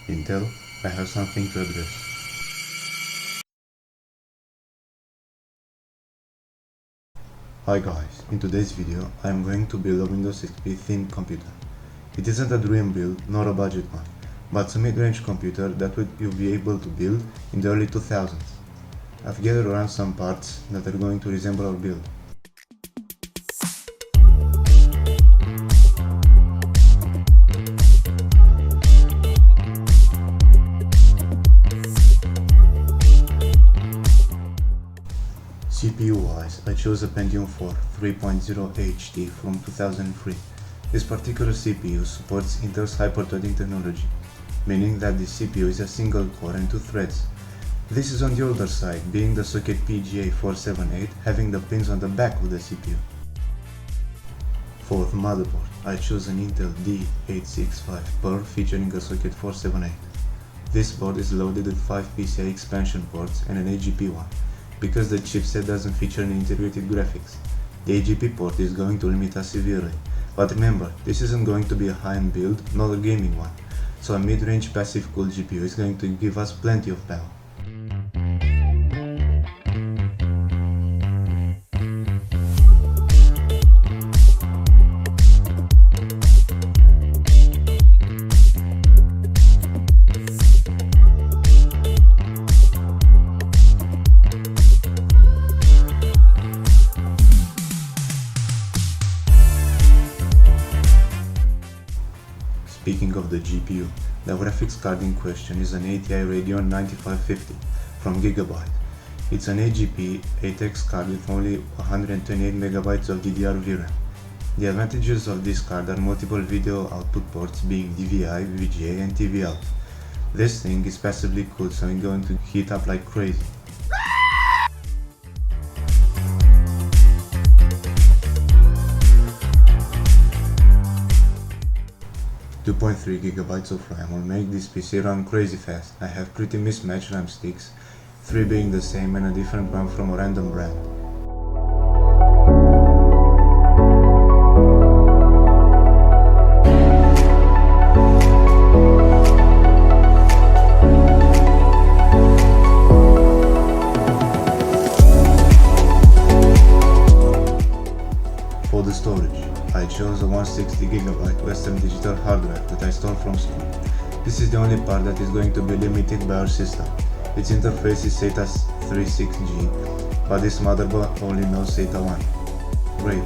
Intel, I have something to address. Hi guys, in today's video I am going to build a Windows XP themed computer. It isn't a dream build nor a budget one, but a mid-range computer that you'll be able to build in the early 2000s. I've gathered around some parts that are going to resemble our build. CPU wise, I chose a Pentium 4 3.0 HD from 2003. This particular CPU supports Intel's hyper-threading technology, meaning that the CPU is a single core and two threads. This is on the older side, being the socket PGA478 having the pins on the back of the CPU. For the motherboard, I chose an Intel D865 Pearl featuring a socket 478. This board is loaded with 5 PCI expansion ports and an AGP one, because the chipset doesn't feature any integrated graphics. The AGP port is going to limit us severely, but remember, this isn't going to be a high-end build, not a gaming one, so a mid-range passive cooled GPU is going to give us plenty of power. Speaking of the GPU, the graphics card in question is an ATI Radeon 9550 from GB. It's an AGP 8X card with only 128MB of DDR VRAM. The advantages of this card are multiple video output ports being DVI, VGA and TV out. This thing is passively cooled, so it's going to heat up like crazy. 2.3GB of RAM will make this PC run crazy fast. I have pretty mismatched RAM sticks, 3 being the same and a different one from a random brand. For the storage, I chose a 160GB Western Digital hard drive that I stole from school. This is the only part that is going to be limited by our system. Its interface is SATA 36G, but this motherboard only knows SATA 1. Great.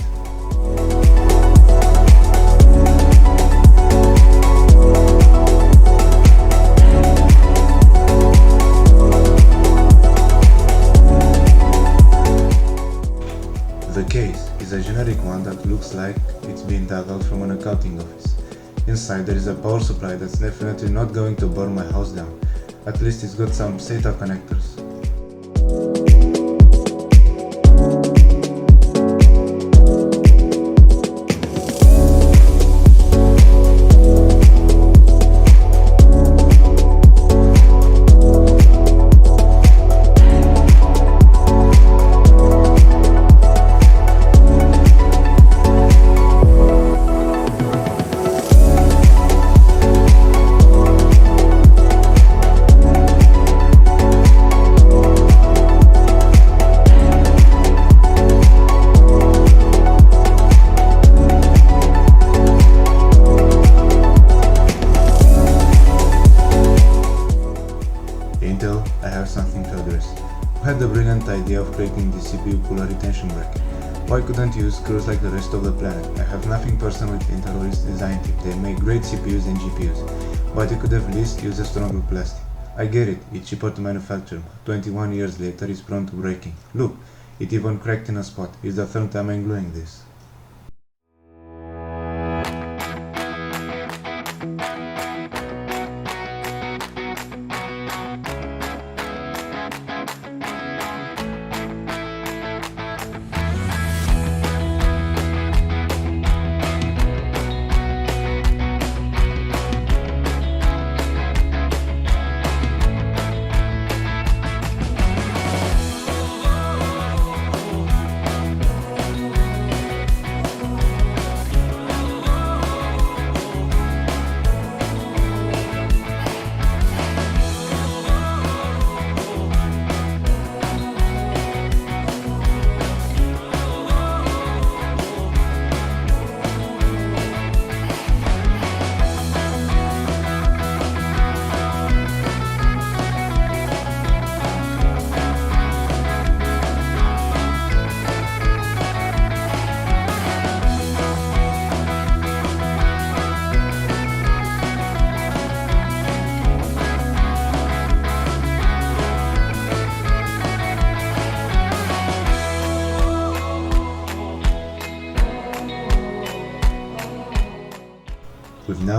The case is a generic one that looks like it's been dug out from an accounting office. Inside there is a power supply that's definitely not going to burn my house down. At least it's got some SATA connectors. Intel, I have something to address. Who had the brilliant idea of creating this CPU cooler retention bracket? Why couldn't you use screws like the rest of the planet? I have nothing personal with Intel or its design team. They make great CPUs and GPUs, but you could at least use a stronger plastic. I get it, it's cheaper to manufacture, but 21 years later it's prone to breaking. Look, it even cracked in a spot. It's the third time I'm gluing this.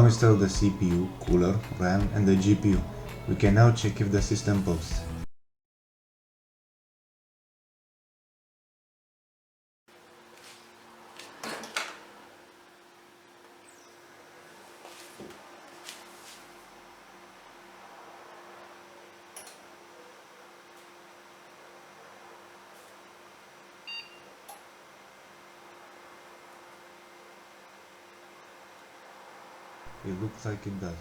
installed the CPU, cooler, RAM and the GPU. We can now check if the system posts. It looks like it does.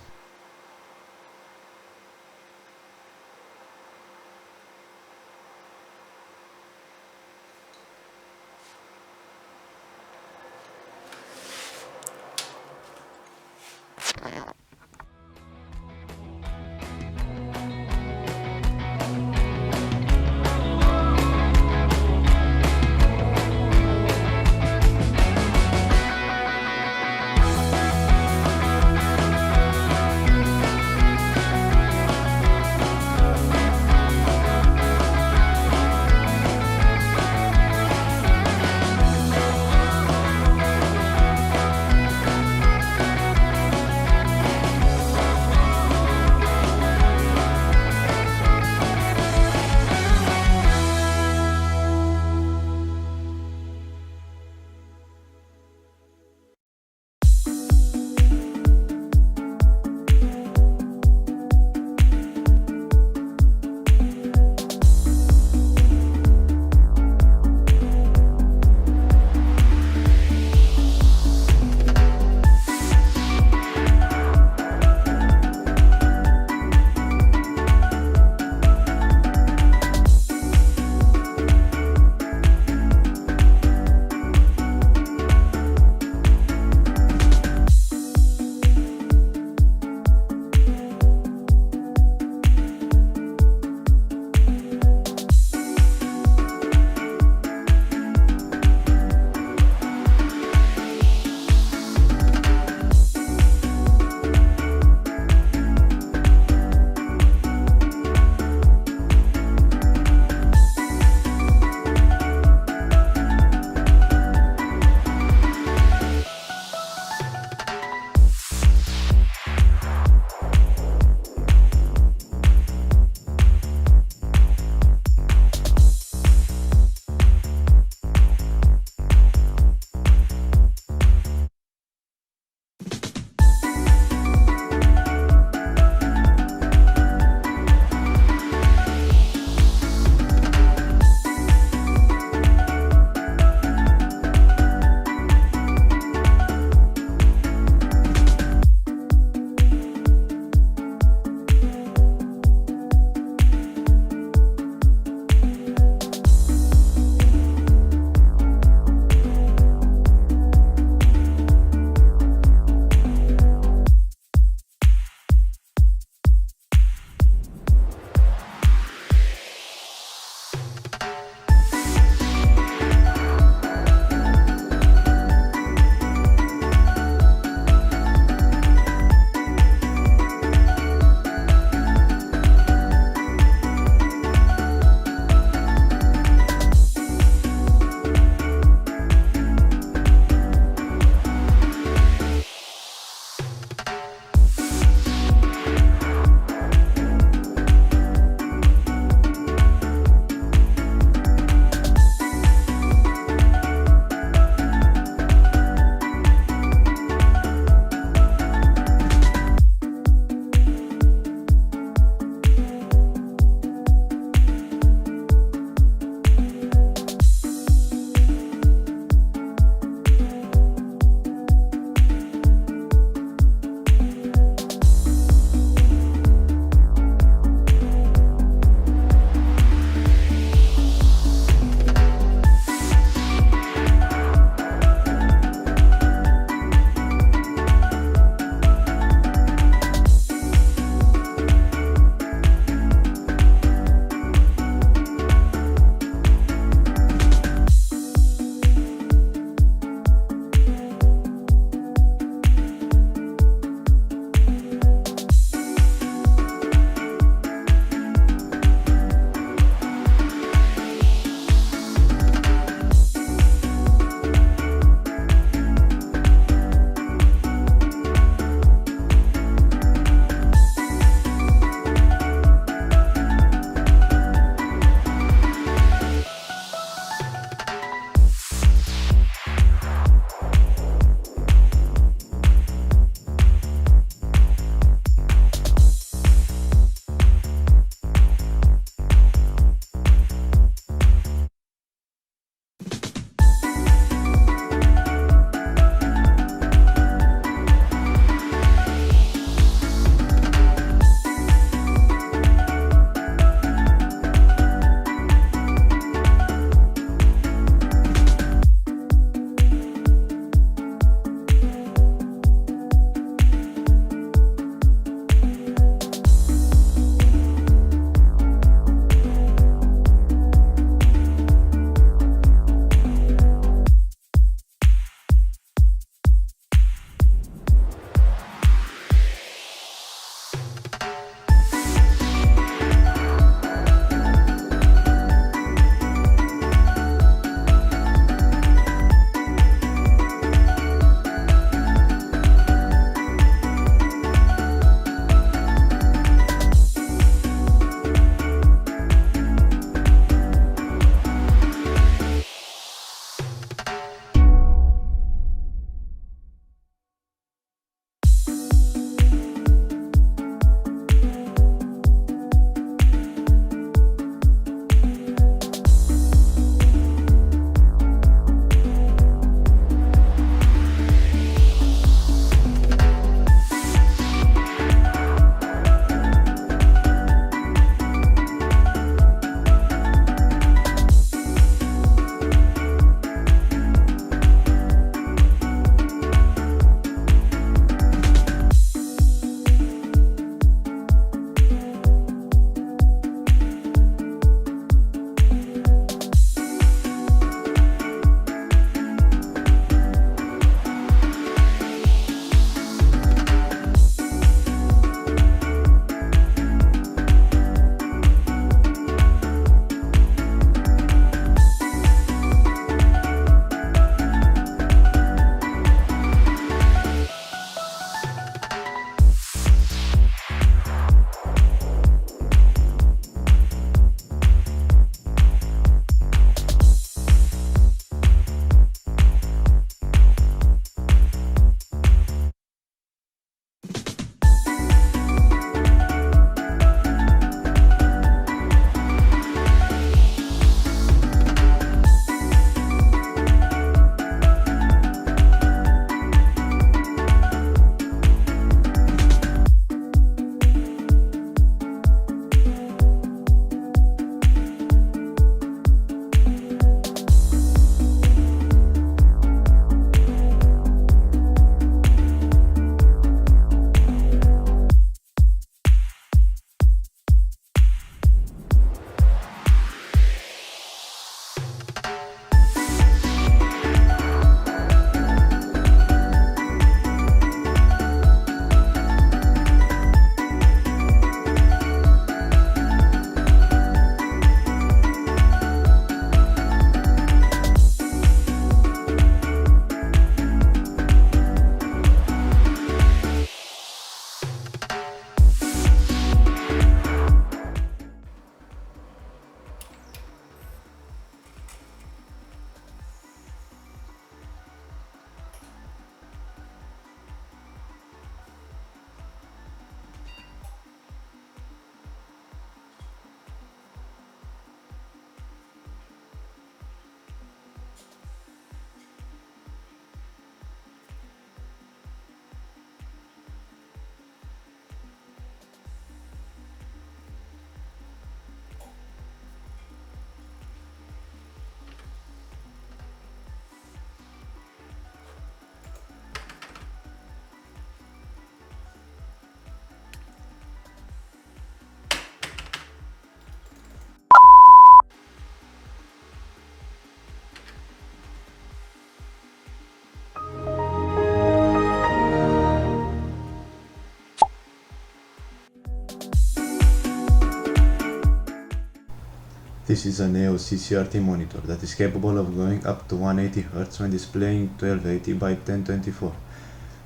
This is an AOC monitor that is capable of going up to 180Hz when displaying 1280 by 1024.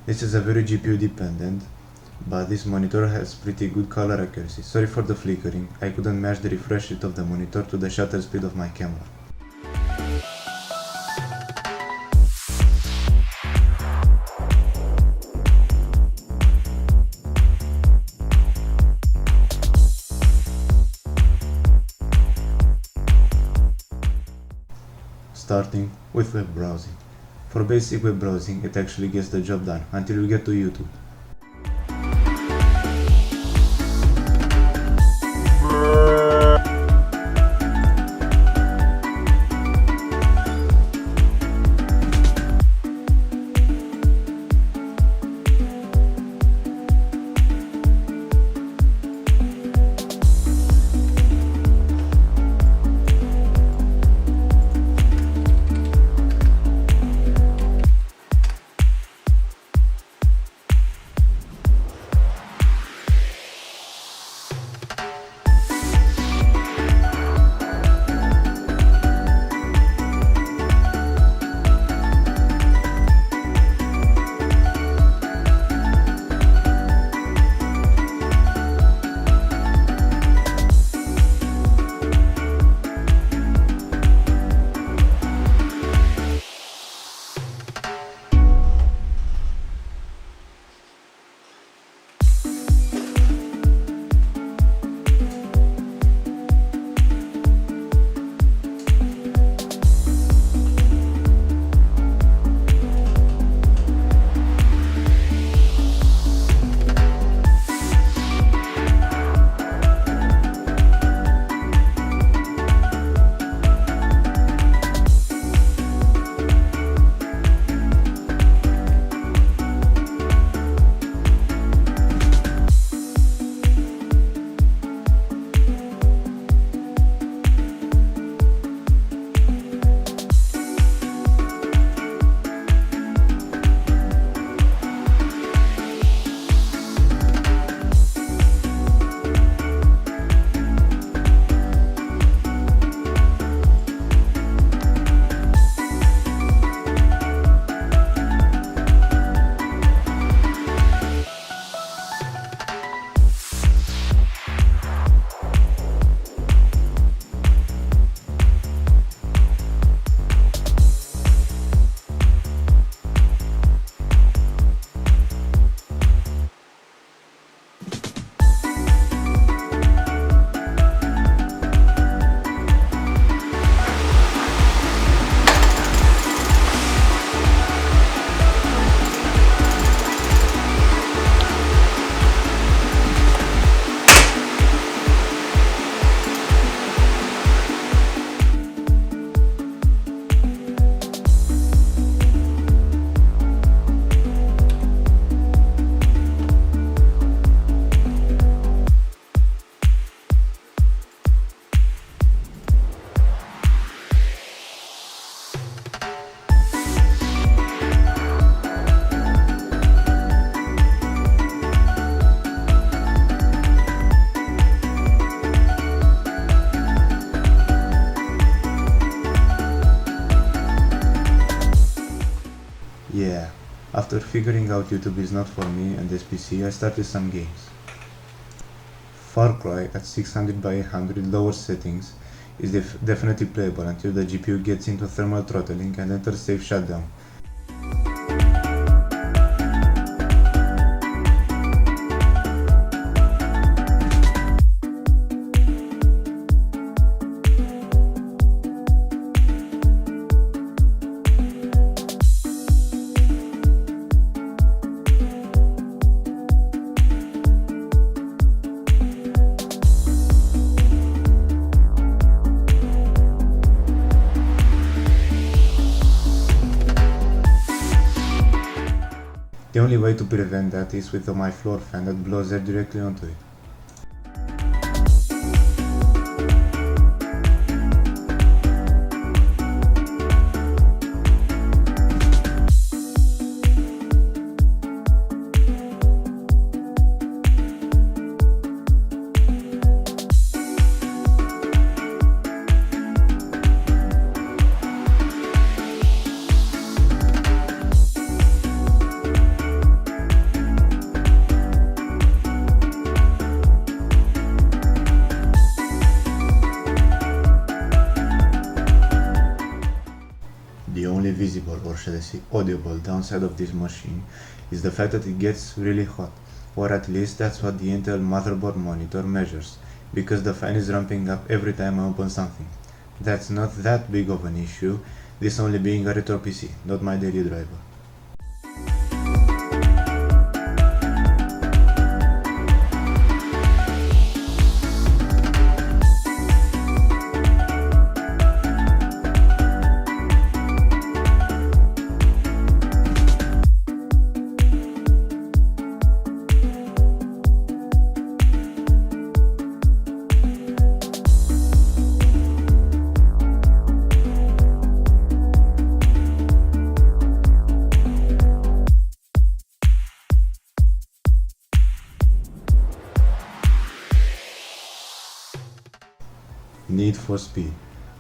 This is a very GPU dependent, but this monitor has pretty good color accuracy. Sorry for the flickering, I couldn't match the refresh rate of the monitor to the shutter speed of my camera. Starting with web browsing. For basic web browsing, it actually gets the job done until you get to YouTube. Yeah, after figuring out YouTube is not for me and this PC, I started some games. Far Cry at 600 by 800 lower settings is definitely playable until the GPU gets into thermal throttling and enters safe shutdown. The only way to prevent that is with my floor fan that blows air directly onto it. visible, or shall I say audible, downside of this machine is the fact that it gets really hot, or at least that's what the Intel motherboard monitor measures, because the fan is ramping up every time I open something. That's not that big of an issue, this only being a retro PC, not my daily driver. Need for speed.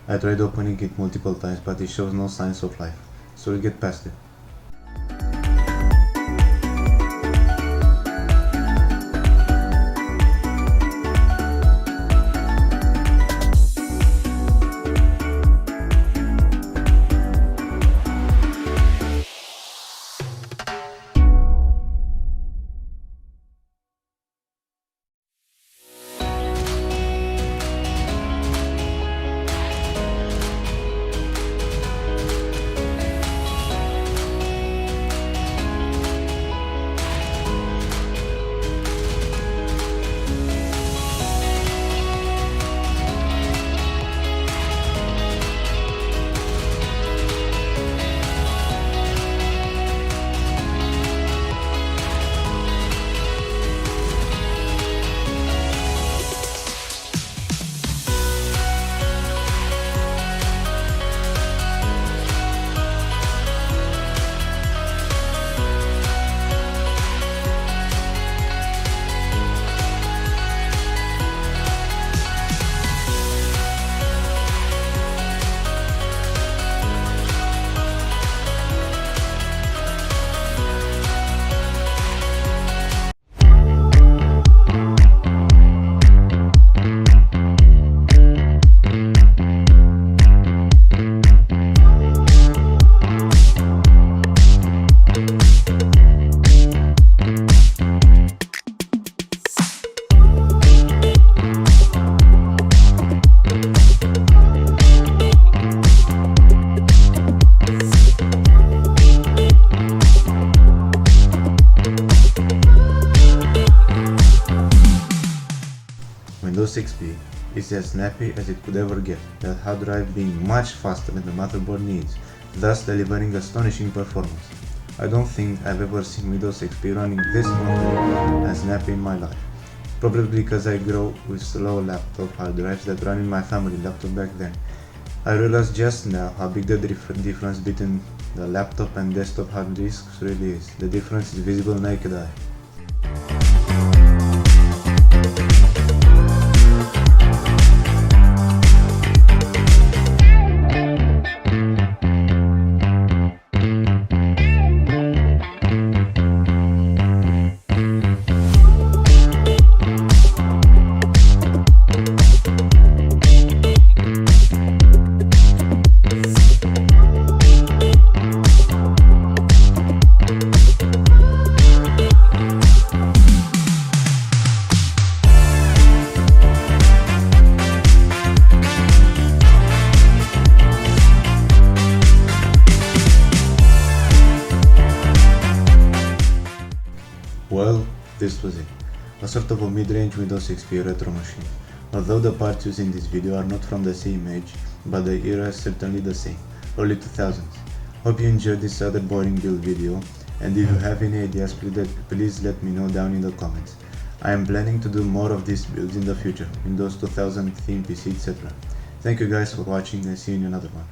I tried opening it multiple times but it shows no signs of life, so we'll get past it. Windows XP is as snappy as it could ever get, that hard drive being much faster than the motherboard needs, thus delivering astonishing performance. I don't think I've ever seen Windows XP running this smoothly and snappy in my life. Probably because I grew with slow laptop hard drives that ran in my family laptop back then. I realized just now how big the difference between the laptop and desktop hard disks really is. The difference is visible naked eye. Well, this was it. A sort of a mid-range Windows XP retro machine. Although the parts used in this video are not from the same age, but the era is certainly the same, early 2000s. Hope you enjoyed this rather boring build video, and if you have any ideas, please let me know down in the comments. I am planning to do more of these builds in the future, Windows 2000 theme PC, etc. Thank you guys for watching and see you in another one.